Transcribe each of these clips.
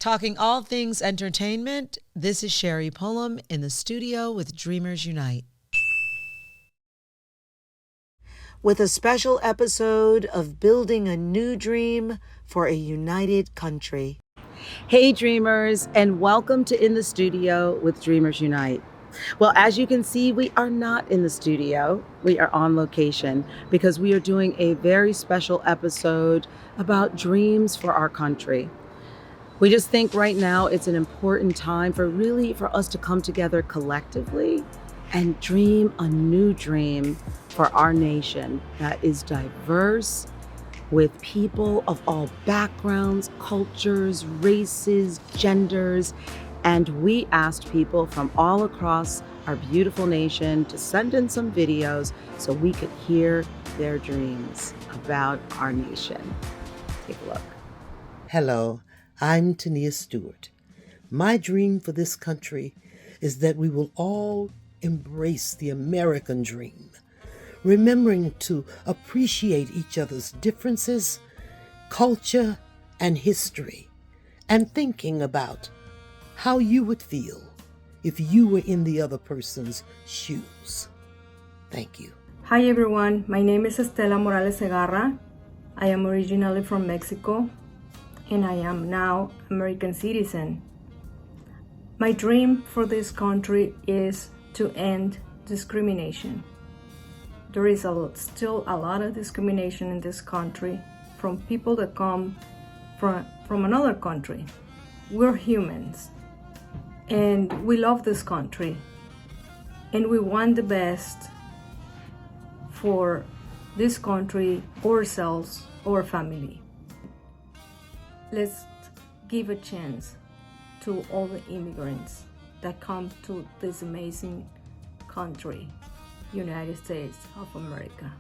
Talking all things entertainment, this is Sherri Pullum in the studio with Dreamers Unite. With a special episode of Building a New Dream for a United Country. Hey Dreamers, and welcome to In the Studio with Dreamers Unite. Well, as you can see, we are not in the studio. We are on location because we are doing a very special episode about dreams for our country. We just think right now it's an important time for us to come together collectively and dream a new dream for our nation that is diverse, with people of all backgrounds, cultures, races, genders. And we asked people from all across our beautiful nation to send in some videos so we could hear their dreams about our nation. Take a look. Hello, I'm Tania Stewart. My dream for this country is that we will all embrace the American dream, remembering to appreciate each other's differences, culture, and history, and thinking about how you would feel if you were in the other person's shoes. Thank you. Hi everyone, my name is Estela Morales Segarra. I am originally from Mexico, and I am now American citizen. My dream for this country is to end discrimination. There is still a lot of discrimination in this country from people that come from another country. We're humans, and we love this country, and we want the best for this country, ourselves, our family. Let's give a chance to all the immigrants that come to this amazing country, United States of America.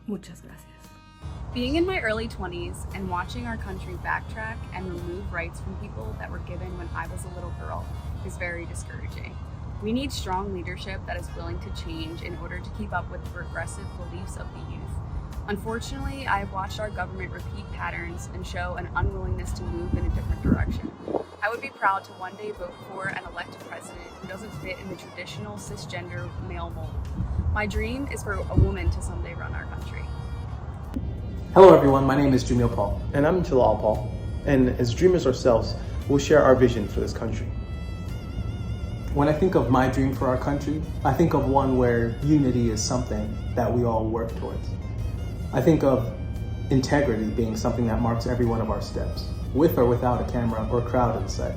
Muchas gracias. Being in my early 20s and watching our country backtrack and remove rights from people that were given when I was a little girl is very discouraging. We need strong leadership that is willing to change in order to keep up with the regressive beliefs of the youth. Unfortunately, I have watched our government repeat patterns and show an unwillingness to move in a different direction. I would be proud to one day vote for and elect a president who doesn't fit in the traditional cisgender male mold. My dream is for a woman to someday run our country. Hello everyone, my name is Jamil Paul. And I'm Jalal Paul. And as dreamers ourselves, we'll share our vision for this country. When I think of my dream for our country, I think of one where unity is something that we all work towards. I think of integrity being something that marks every one of our steps, with or without a camera or crowd in sight.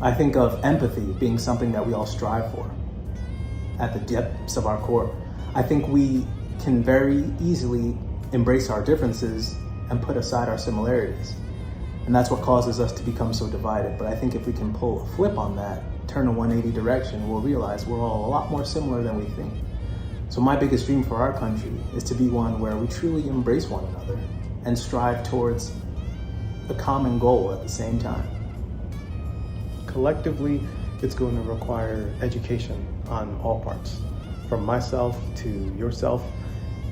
I think of empathy being something that we all strive for at the depths of our core. I think we can very easily embrace our differences and put aside our similarities. And that's what causes us to become so divided. But I think if we can pull a flip on that, turn a 180 direction, we'll realize we're all a lot more similar than we think. So my biggest dream for our country is to be one where we truly embrace one another and strive towards a common goal at the same time. Collectively, it's going to require education on all parts. From myself to yourself,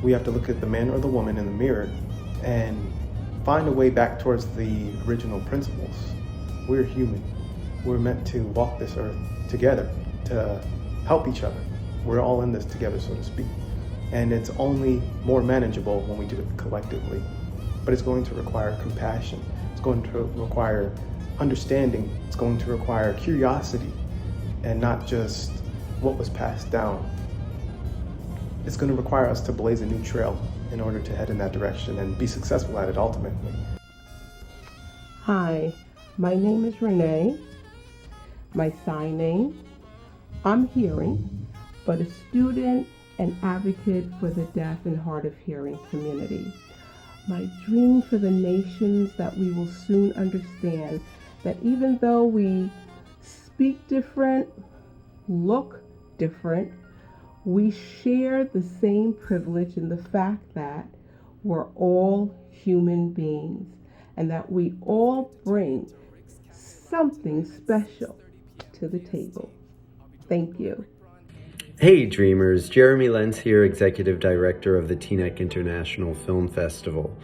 we have to look at the man or the woman in the mirror and find a way back towards the original principles. We're human. We're meant to walk this earth together, to help each other. We're all in this together, so to speak. And it's only more manageable when we do it collectively. But it's going to require compassion. It's going to require understanding. It's going to require curiosity and not just what was passed down. It's going to require us to blaze a new trail in order to head in that direction and be successful at it ultimately. Hi, my name is Renee. My sign name, I'm hearing, but a student and advocate for the deaf and hard of hearing community. My dream for the nations that we will soon understand that even though we speak different, look different, we share the same privilege in the fact that we're all human beings and that we all bring something special to the table. Thank you. Hey Dreamers, Jeremy Lenz here, Executive Director of the Teaneck International Film Festival.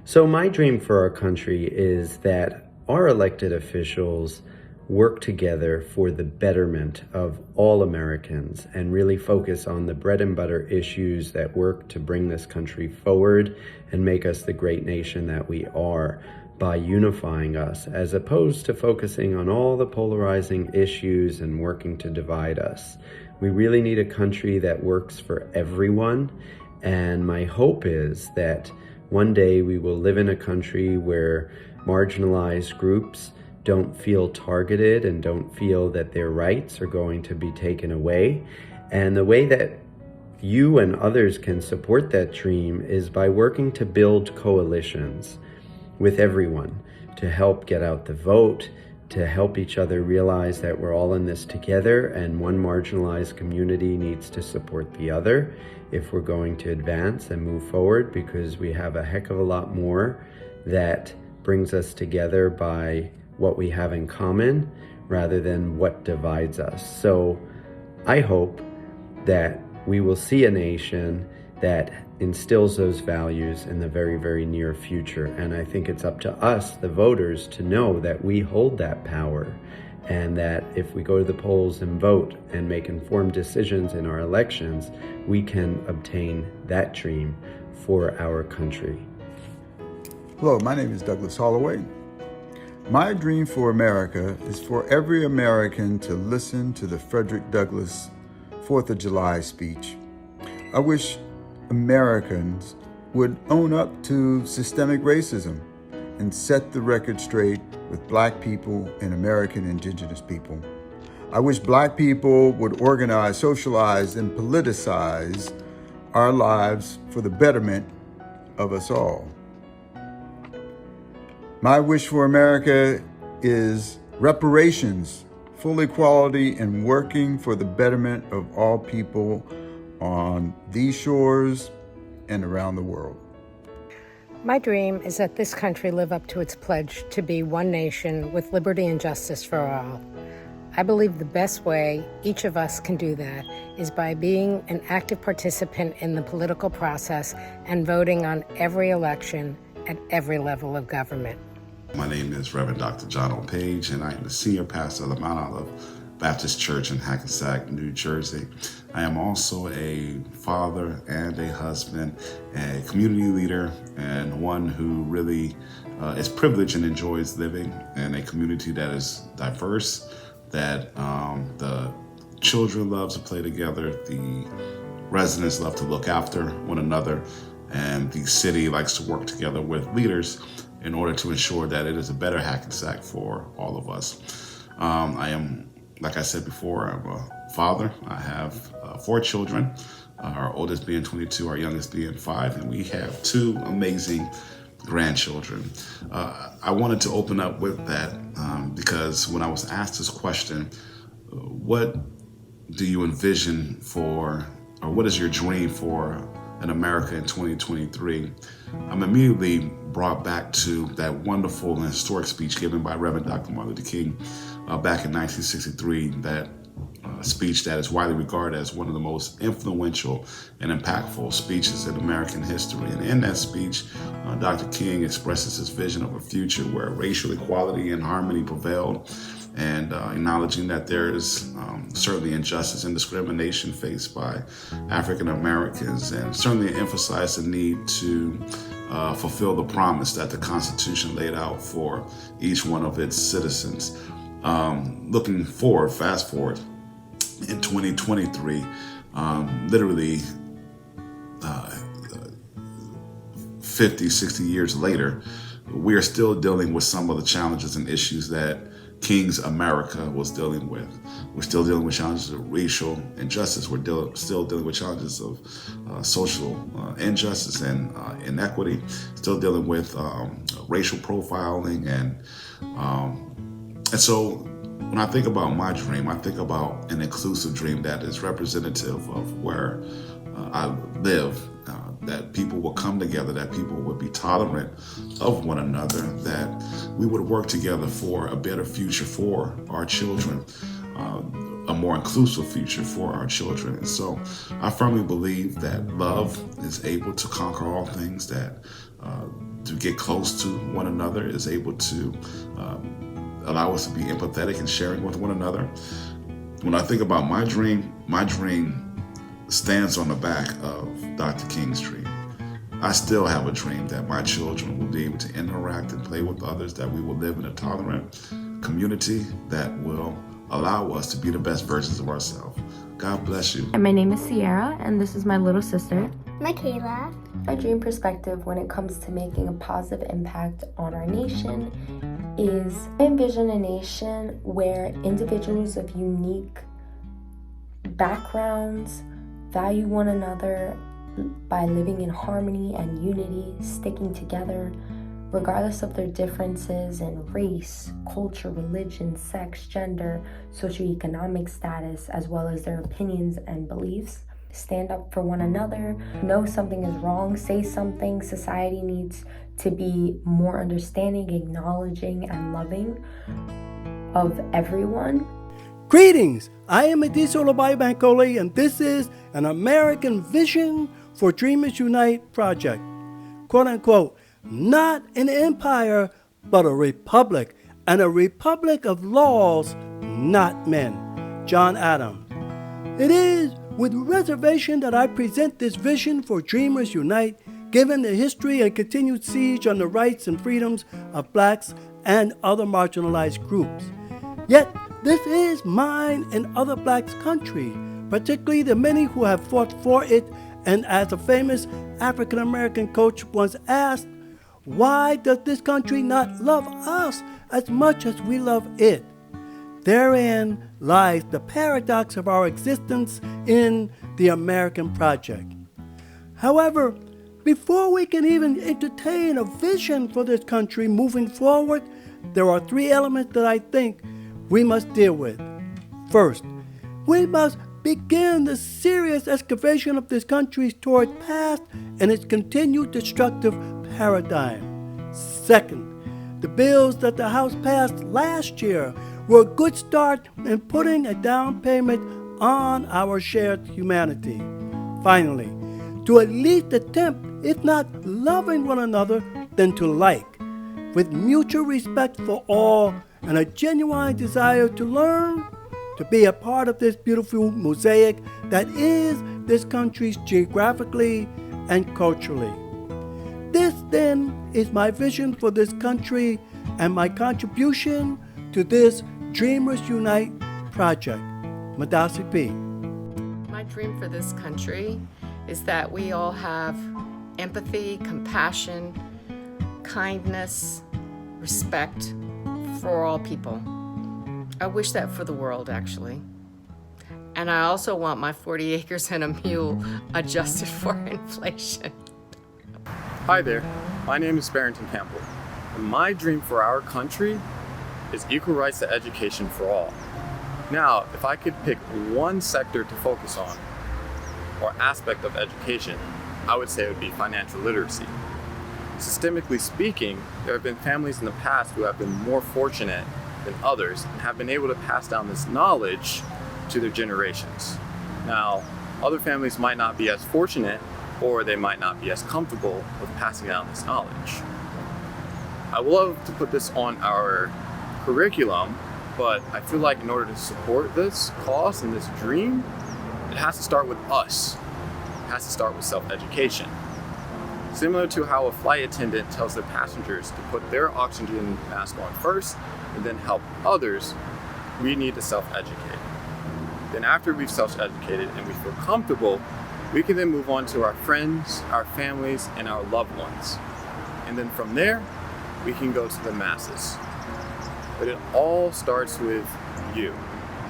So my dream for our country is that our elected officials work together for the betterment of all Americans and really focus on the bread and butter issues that work to bring this country forward and make us the great nation that we are by unifying us, as opposed to focusing on all the polarizing issues and working to divide us. We really need a country that works for everyone, and my hope is that one day we will live in a country where marginalized groups don't feel targeted and don't feel that their rights are going to be taken away. And the way that you and others can support that dream is by working to build coalitions with everyone to help get out the vote, to help each other realize that we're all in this together and one marginalized community needs to support the other if we're going to advance and move forward, because we have a heck of a lot more that brings us together by what we have in common rather than what divides us. So I hope that we will see a nation that instills those values in the very, very near future. And I think it's up to us, the voters, to know that we hold that power, and that if we go to the polls and vote and make informed decisions in our elections, we can obtain that dream for our country. Hello, my name is Douglas Holloway. My dream for America is for every American to listen to the Frederick Douglass 4th of July speech. I wish Americans would own up to systemic racism and set the record straight with Black people and American indigenous people. I wish Black people would organize, socialize, and politicize our lives for the betterment of us all. My wish for America is reparations, full equality, and working for the betterment of all people on these shores and around the world. My dream is that this country live up to its pledge to be one nation with liberty and justice for all. I believe the best way each of us can do that is by being an active participant in the political process and voting on every election at every level of government. My name is Reverend Dr. John O'Page, and I am the senior pastor of the Mount Olive Baptist Church in Hackensack, New Jersey. I am also a father and a husband, a community leader, and one who really is privileged and enjoys living in a community that is diverse, that the children love to play together, the residents love to look after one another, and the city likes to work together with leaders in order to ensure that it is a better Hackensack for all of us. I am, like I said before, I'm a father. I have 4 children, our oldest being 22, our youngest being 5, and we have 2 amazing grandchildren. I wanted to open up with that because when I was asked this question, what do you envision for, or what is your dream for in America in 2023, I'm immediately brought back to that wonderful and historic speech given by Reverend Dr. Martin Luther King back in 1963, that speech that is widely regarded as one of the most influential and impactful speeches in American history. And in that speech, Dr. King expresses his vision of a future where racial equality and harmony prevailed, and acknowledging that there is certainly injustice and discrimination faced by African Americans, and certainly emphasized the need to fulfill the promise that the Constitution laid out for each one of its citizens. Looking forward, fast forward, in 2023, literally 50, 60 years later, we are still dealing with some of the challenges and issues that King's America was dealing with. We're still dealing with challenges of racial injustice. We're still dealing with challenges of social injustice and inequity. Still dealing with racial profiling, and so when I think about my dream, I think about an inclusive dream that is representative of where I live. That people will come together, that people would be tolerant of one another, that we would work together for a better future for our children, a more inclusive future for our children. And so I firmly believe that love is able to conquer all things, that to get close to one another, is able to allow us to be empathetic and sharing with one another. When I think about my dream stands on the back of Dr. King's dream. I still have a dream that my children will be able to interact and play with others, that we will live in a tolerant community that will allow us to be the best versions of ourselves. God bless you. And my name is Sierra, and this is my little sister, Michaela. My dream perspective when it comes to making a positive impact on our nation is I envision a nation where individuals of unique backgrounds value one another by living in harmony and unity, sticking together, regardless of their differences in race, culture, religion, sex, gender, socioeconomic status, as well as their opinions and beliefs. Stand up for one another, know something is wrong, say something. Society needs to be more understanding, acknowledging, and loving of everyone. Greetings! I am Ediso Labai Bancole, and this is an American Vision for Dreamers Unite project. Quote unquote, not an empire, but a republic, and a republic of laws, not men. John Adams. It is with reservation that I present this vision for Dreamers Unite, given the history and continued siege on the rights and freedoms of blacks and other marginalized groups. Yet, this is mine and other blacks' country, particularly the many who have fought for it, and as a famous African-American coach once asked, why does this country not love us as much as we love it? Therein lies the paradox of our existence in the American project. However, before we can even entertain a vision for this country moving forward, there are three elements that I think we must deal with. First, we must begin the serious excavation of this country's torrid past and its continued destructive paradigm. Second, the bills that the House passed last year were a good start in putting a down payment on our shared humanity. Finally, to at least attempt, if not loving one another, then to like, with mutual respect for all and a genuine desire to learn, to be a part of this beautiful mosaic that is this country's geographically and culturally. This then is my vision for this country and my contribution to this Dreamers Unite project. Madasi P. My dream for this country is that we all have empathy, compassion, kindness, respect for all people. I wish that for the world, actually. And I also want my 40 acres and a mule adjusted for inflation. Hi there, my name is Barrington Campbell, and my dream for our country is equal rights to education for all. Now, if I could pick one sector to focus on, or aspect of education, I would say it would be financial literacy. Systemically speaking, there have been families in the past who have been more fortunate than others and have been able to pass down this knowledge to their generations. Now, other families might not be as fortunate, or they might not be as comfortable with passing down this knowledge. I would love to put this on our curriculum, but I feel like in order to support this cause and this dream, it has to start with us. It has to start with self-education. Similar to how a flight attendant tells their passengers to put their oxygen mask on first and then help others, we need to self-educate. Then after we've self-educated and we feel comfortable, we can then move on to our friends, our families, and our loved ones. And then from there, we can go to the masses. But it all starts with you.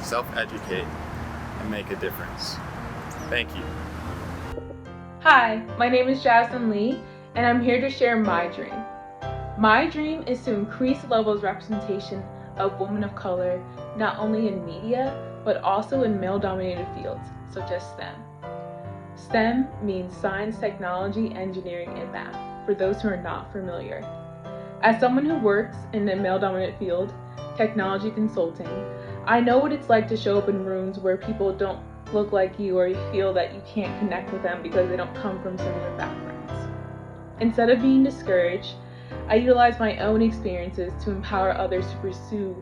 Self-educate and make a difference. Thank you. Hi, my name is Jasmine Lee, and I'm here to share my dream. My dream is to increase levels of representation of women of color, not only in media, but also in male-dominated fields, such as STEM. STEM means science, technology, engineering, and math, for those who are not familiar. As someone who works in a male-dominated field, technology consulting, I know what it's like to show up in rooms where people don't look like you, or you feel that you can't connect with them because they don't come from similar backgrounds. Instead of being discouraged, I utilize my own experiences to empower others to pursue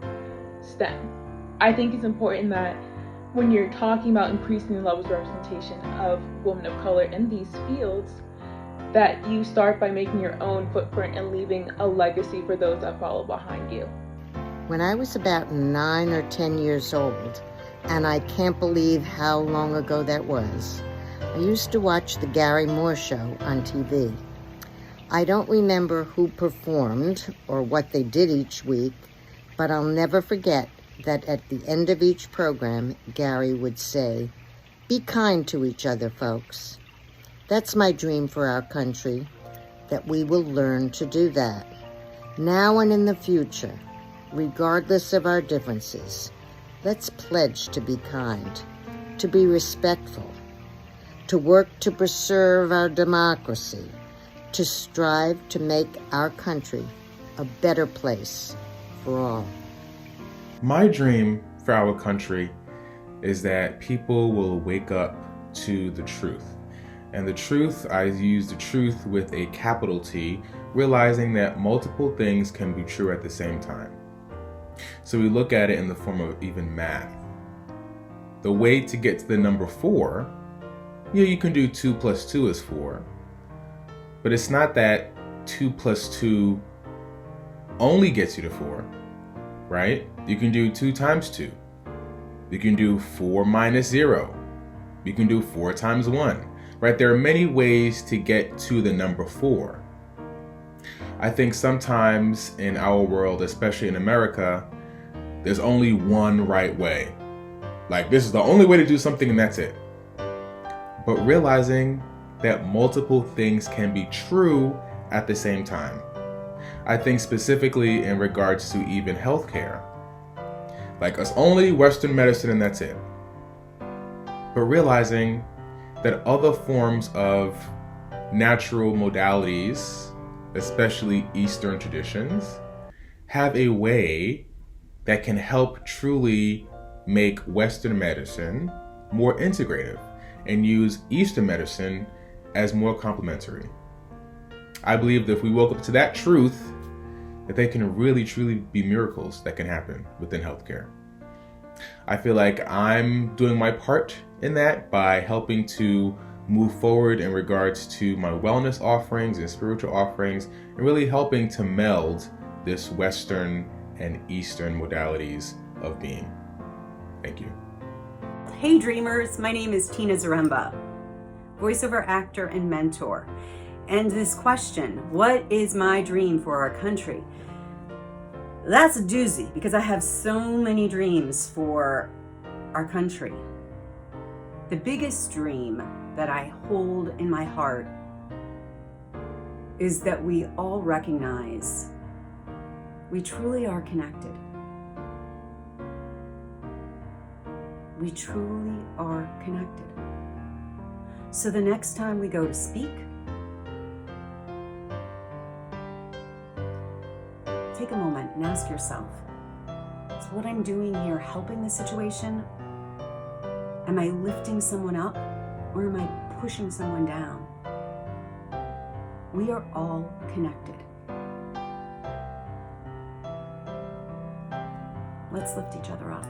STEM. I think it's important that when you're talking about increasing the levels of representation of women of color in these fields, that you start by making your own footprint and leaving a legacy for those that follow behind you. When I was about 9 or 10 years old, and I can't believe how long ago that was, I used to watch the Gary Moore Show on TV. I don't remember who performed or what they did each week, but I'll never forget that at the end of each program, Gary would say, "Be kind to each other, folks." That's my dream for our country, that we will learn to do that. Now and in the future, regardless of our differences, let's pledge to be kind, to be respectful, to work to preserve our democracy, to strive to make our country a better place for all. My dream for our country is that people will wake up to the truth. And the truth, I use the truth with a capital T, realizing that multiple things can be true at the same time. So we look at it in the form of even math. The way to get to the number 4, you can do 2 plus 2 is 4. But it's not that 2 plus 2 only gets you to 4, right? You can do 2 times 2. You can do 4 minus 0. You can do 4 times 1. Right? There are many ways to get to the number 4. I think sometimes in our world, especially in America, there's only one right way. Like, this is the only way to do something and that's it. But realizing that multiple things can be true at the same time. I think specifically in regards to even healthcare. Like, it's only Western medicine and that's it. But realizing that other forms of natural modalities, especially Eastern traditions, have a way that can help truly make Western medicine more integrative and use Eastern medicine as more complementary. I believe that if we woke up to that truth, that they can really truly be miracles that can happen within healthcare. I feel like I'm doing my part in that by helping to move forward in regards to my wellness offerings and spiritual offerings, and really helping to meld this Western and Eastern modalities of being. Thank you. Hey dreamers, my name is Tina Zaremba, voiceover actor and mentor. And this question, what is my dream for our country? That's a doozy because I have so many dreams for our country. The biggest dream that I hold in my heart is that we all recognize we truly are connected. We truly are connected. So the next time we go to speak, take a moment and ask yourself, is what I'm doing here helping the situation? Am I lifting someone up or am I pushing someone down? We are all connected. Let's lift each other up.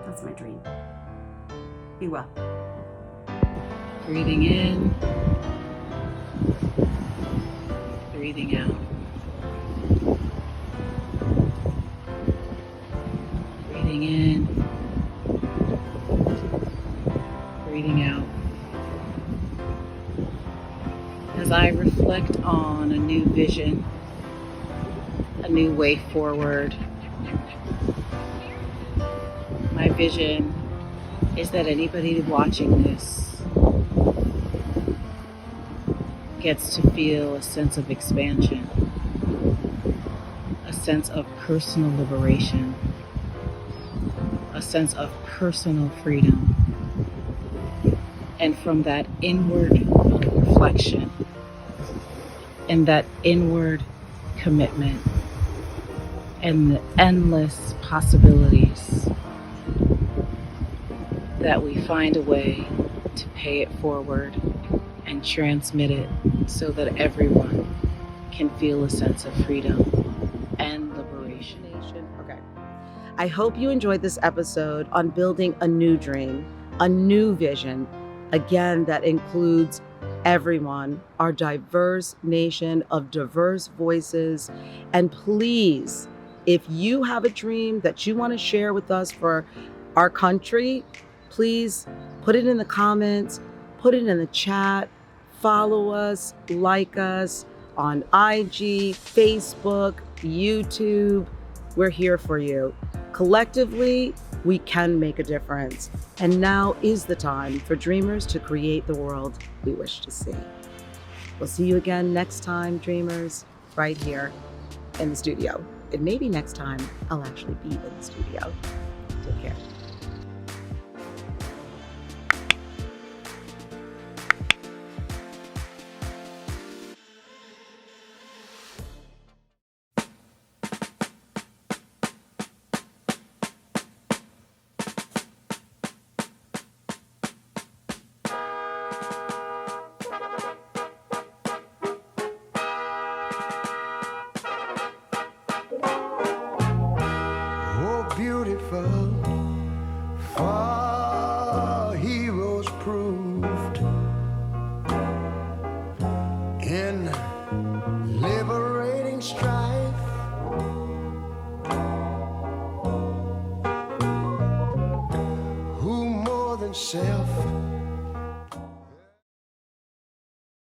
That's my dream. Be well. Breathing in, breathing out. Breathing in, breathing out. As I reflect on a new vision, a new way forward, my vision is that anybody watching this gets to feel a sense of expansion, a sense of personal liberation, a sense of personal freedom. And from that inward reflection and that inward commitment and the endless possibilities, that we find a way to pay it forward and transmit it so that everyone can feel a sense of freedom and liberation. Okay. I hope you enjoyed this episode on building a new dream, a new vision, again, that includes everyone, our diverse nation of diverse voices. And please, if you have a dream that you want to share with us for our country, please put it in the comments, put it in the chat, follow us, like us on IG, Facebook, YouTube. We're here for you. Collectively, we can make a difference. And now is the time for dreamers to create the world we wish to see. We'll see you again next time, dreamers, right here in the studio. And maybe next time I'll actually be in the studio. Take care. Oh, beautiful, far